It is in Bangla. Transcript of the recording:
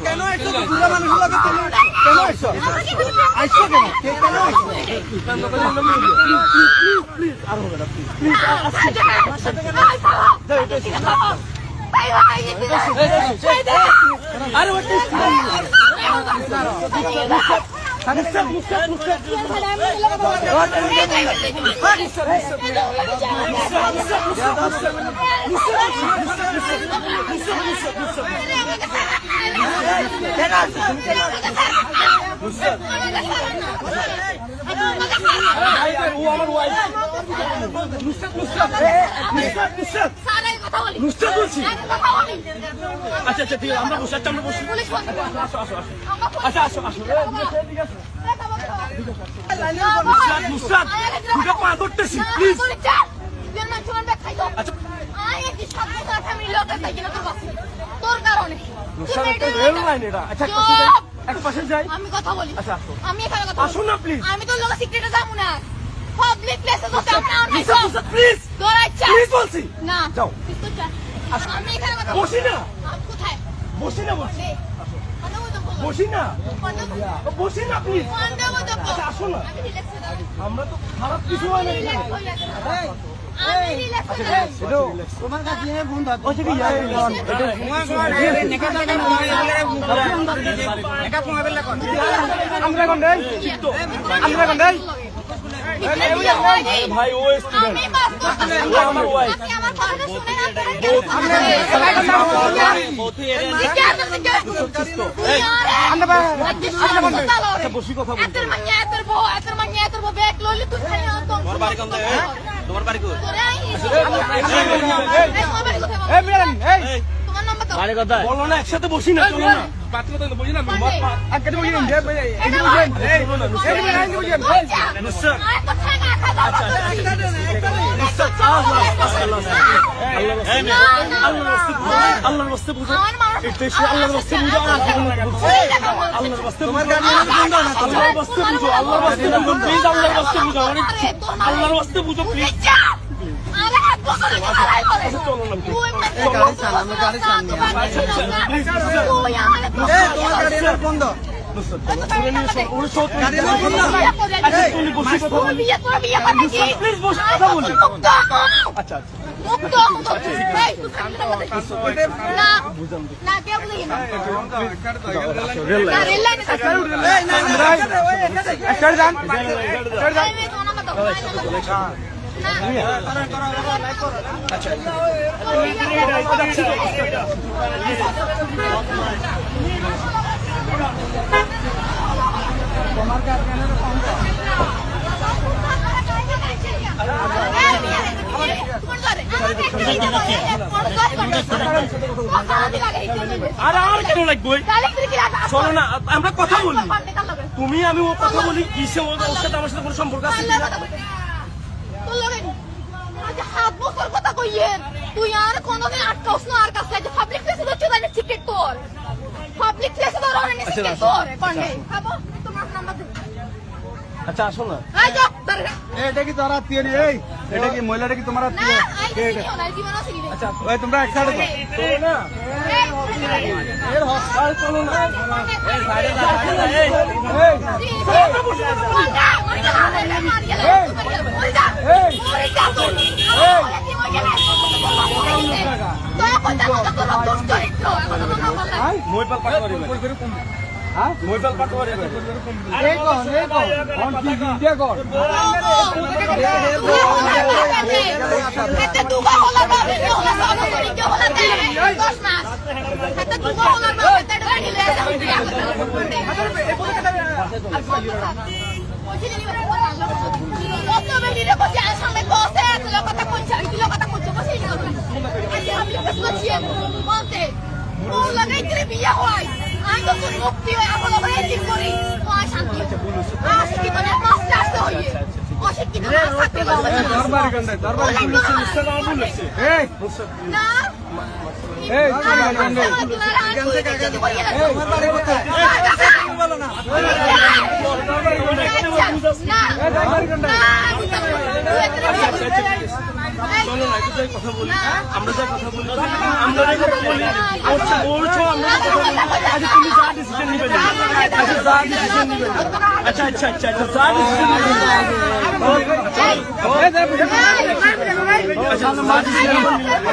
কেন একটু বুড়া মানুষগুলোকে কেন আইসো আইসো কেন কেন আইসো প্লিজ আর হবে না প্লিজ আরে আচ্ছা আচ্ছা ঠিক আছে আমরা বসে আমরা বসি আসো আসো আসো আচ্ছা আসো আসো ঠিক আছে নুসরাত দুটো পা ধরতেছি প্লিজ আচ্ছা তোর কারণে আচ্ছা এক পাশে যাই আমি কথা বলি আচ্ছা আমি এখানে কথা আসুন না প্লিজ আমি তো লোক সিক্রেটে যাবো না পাবলিক প্লেসে তো যাব না প্লিজ তোর ইচ্ছা প্লিজ বলছি না যাও আমি এখানে কথা বসি না কোথায় বসি না বসি না বসি না প্লিজ আচ্ছা আসো না আমরা তো খারাপ কিছু হয় না তোমার কাছে ফোন আমরা কোন ভাই ও স্টুডেন্ট ও আমার ওয়াইফ বসি কথা বলতে তোমার বাড়ি কই বাড়ি কোথায় বলো না একসাথে বসি না চলো না বসি না আল্লাহর রাস্তে বুঝো আল্লাহর রাস্তে বুঝো আল্লাহর রাস্তে বুঝো আল্লাহর রাস্তে বুঝো আল্লাহর রাস্তে বুঝো প্লিজ আল্লাহর রাস্তে বুঝো আল্লাহর রাস্তে বুঝো প্লিজ চলো না গাড়ি চালানো বন্ধ আচ্ছা আর কেন লাগবে চলো না আমরা কথা বলি তুমি আমি ও কথা বলি কিসে ওর সাথে আমার সাথে কোনো সম্পর্ক আছে হাত বছর কথা কইয়েন তুই আর কোনদিন আটকাওস না আর কাছে পাবলিক প্লেসে তো চলে সিক্রেট কর পাবলিক প্লেসে তো রনে সিক্রেট কর পান্ডে খাবো তোমার নাম্বার দে আচ্ছা আসো না আই যা এটা কি তোর আত্মীয় এই এটা কি মহিলাটা কি তোমার আত্মীয় আচ্ছা ওই তোমরা এক সাইডে চলো না এর হসপিটাল চলো না এই সাইডে যা এই মোবাইল পাঠ করে হ্যাঁ মোবাইল পাঠ করে এই কোন অন কি ইন্ডিয়া কোন এটা দুবা হলা বাবে হলা সানো করি কে হলা দে 10 মাস এটা দুবা হলা বাবে এটা দিলে কত বেরিয়ে বসে আর সামনে বসে তুই কথা কইছিস তুই কথা কইছিস বসে কি করছিস আজকে আমি কাছে বসে বলতে ও লাগাই করে বিয়া হয় আমি তো মুক্তি হয়ে আমল করে ঠিক করি ওই শান্তি আজকে মানে মাস্টার আসতে হইয়ে অশিক্ষিত না থাকতে পারবে দরবারি গন্ডে দরবারি এই না এই দরবারি গন্ডে এখান থেকে আগে তোমার বাড়ি কোথায় বলো না দরবারি গন্ডে না দরবারি গন্ডে চলো না, একটু যাই কথা বলি। আমরা যা কথা বলি, আমরা যা কথা বলি, বলছো আমরা যা কথা বলি। আচ্ছা, তুমি যা ডিসিশন নিবে না। আচ্ছা, যা ডিসিশন নিবে না। আচ্ছা, যা ডিসিশন নিবে না। আচ্ছা, যা ডিসিশন নিবে না।